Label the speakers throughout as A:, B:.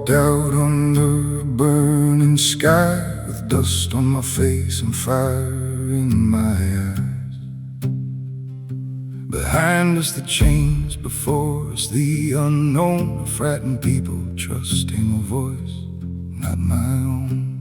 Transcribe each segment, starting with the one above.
A: walked out under a burning sky, with dust on my face and fire in my eyes. Behind us the chains, before us the unknown, frightened people trusting a voice not my own.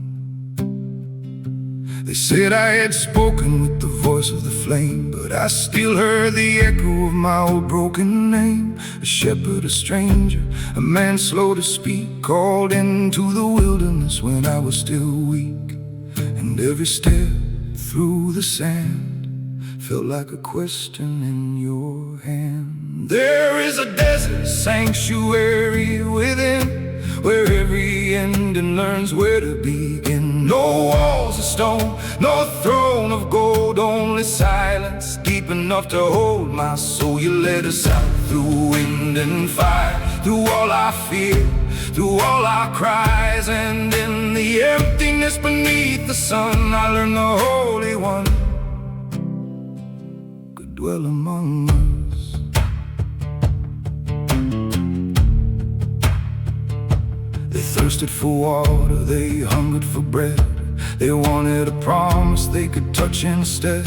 A: They said I had spoken with the voice of the flame, but I still heard the echo of my old broken name. A shepherd, a stranger, a man slow to speak, called into the wilderness when I was still weak. And every step through the sand felt like a question in your hand. There is a desert sanctuary within, where every ending learns where to begin. No walls of stone, no throne of gold, only silence deep enough to hold my soul. You led us out through wind and fire, through all our fear, through all our cries. And in the emptiness beneath the sun, I learned the Holy One could dwell among us. They thirsted for water, they hungered for bread. They wanted a promise they could touch instead.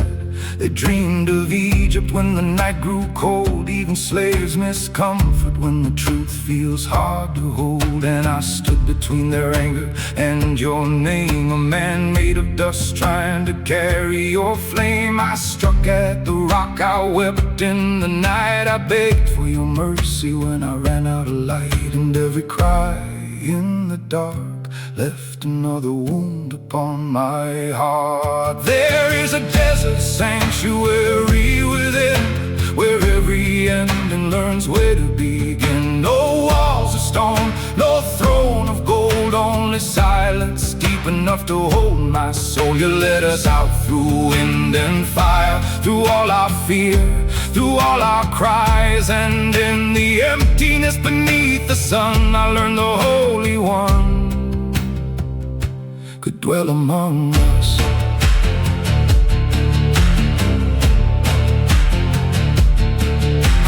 A: They dreamed of Egypt when the night grew cold. Even slaves miss comfort when the truth feels hard to hold. And I stood between their anger and your name, a man made of dust trying to carry your flame. I struck at the rock, I wept in the night. I begged for your mercy when I ran out of light. And every cry in the dark left another wound upon my heart. There is a desert sanctuary within, where every ending learns where to begin. No walls of stone, no throne of gold, only silence deep enough to hold my soul. You led us out through wind and fire, through all our fear, through all our cries. And in the emptiness beneath the sun, I learned the Holy One could dwell among us.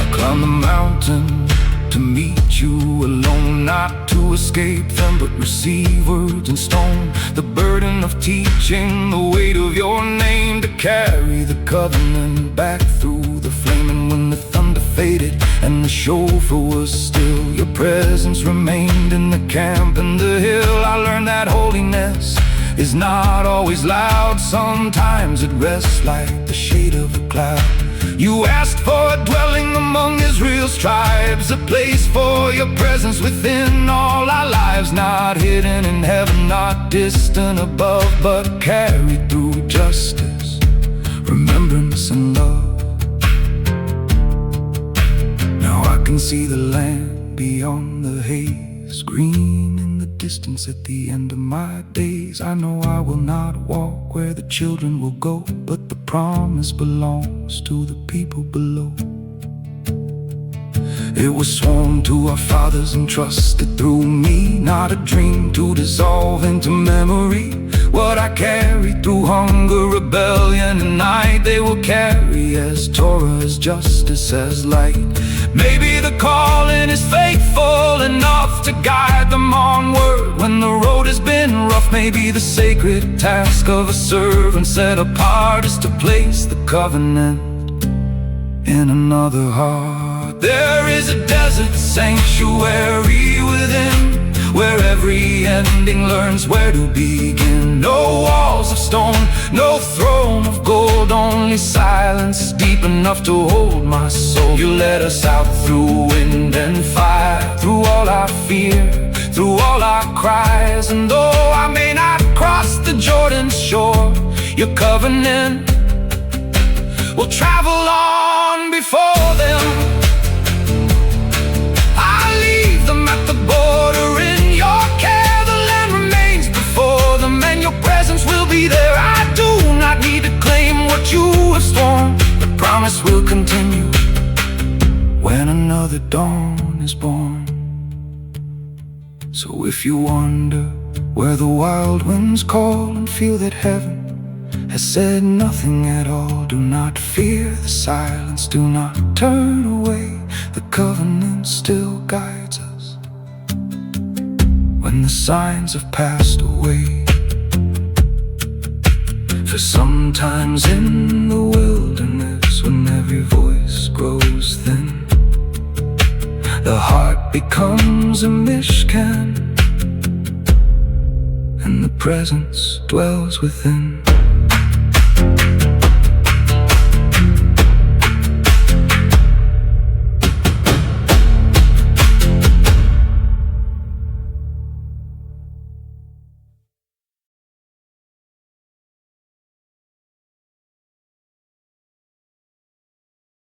A: I climbed the mountain to meet you alone, not to escape them but receive words in stone. The burden of teaching, the weight of your name, to carry the covenant back through the flame. And when the thunder faded and the shofar was still, your presence remained in the camp and the hill. I learned that holiness is not always loud. Sometimes it rests like the shade of a cloud. You asked for a dwelling among Israel's tribes, a place for your presence within all our lives. Not hidden in heaven, not distant above, but carried through justice, remembrance and love. Now I can see the land beyond the haze, green in the distance at the end of my days. I know I will not walk where the children will go, but the promise belongs to the people below. It was sworn to our fathers and trusted through me, not a dream to dissolve into memory. What I carried through hunger, rebellion and night, they will carry as Torah, as justice, as light. Maybe the calling is faithful enough to guide them onward when the road has been rough. Maybe the sacred task of a servant set apart is to place the covenant in another heart. There is a desert sanctuary within, where every ending learns where to begin. No walls of stone, no throne of gold, only silence deep enough to hold my soul. You led us out through wind and fire, through all our fear, through all our cries. And though I may not cross the Jordan's shore, your covenant will travel on before them. There, I do not need to claim what you have sworn. The promise will continue when another dawn is born. So if you wonder where the wild winds call and feel that heaven has said nothing at all, do not fear the silence, do not turn away. The covenant still guides us when the signs have passed away. For sometimes in the wilderness, when every voice grows thin, the heart becomes a mishkan, and the presence dwells within.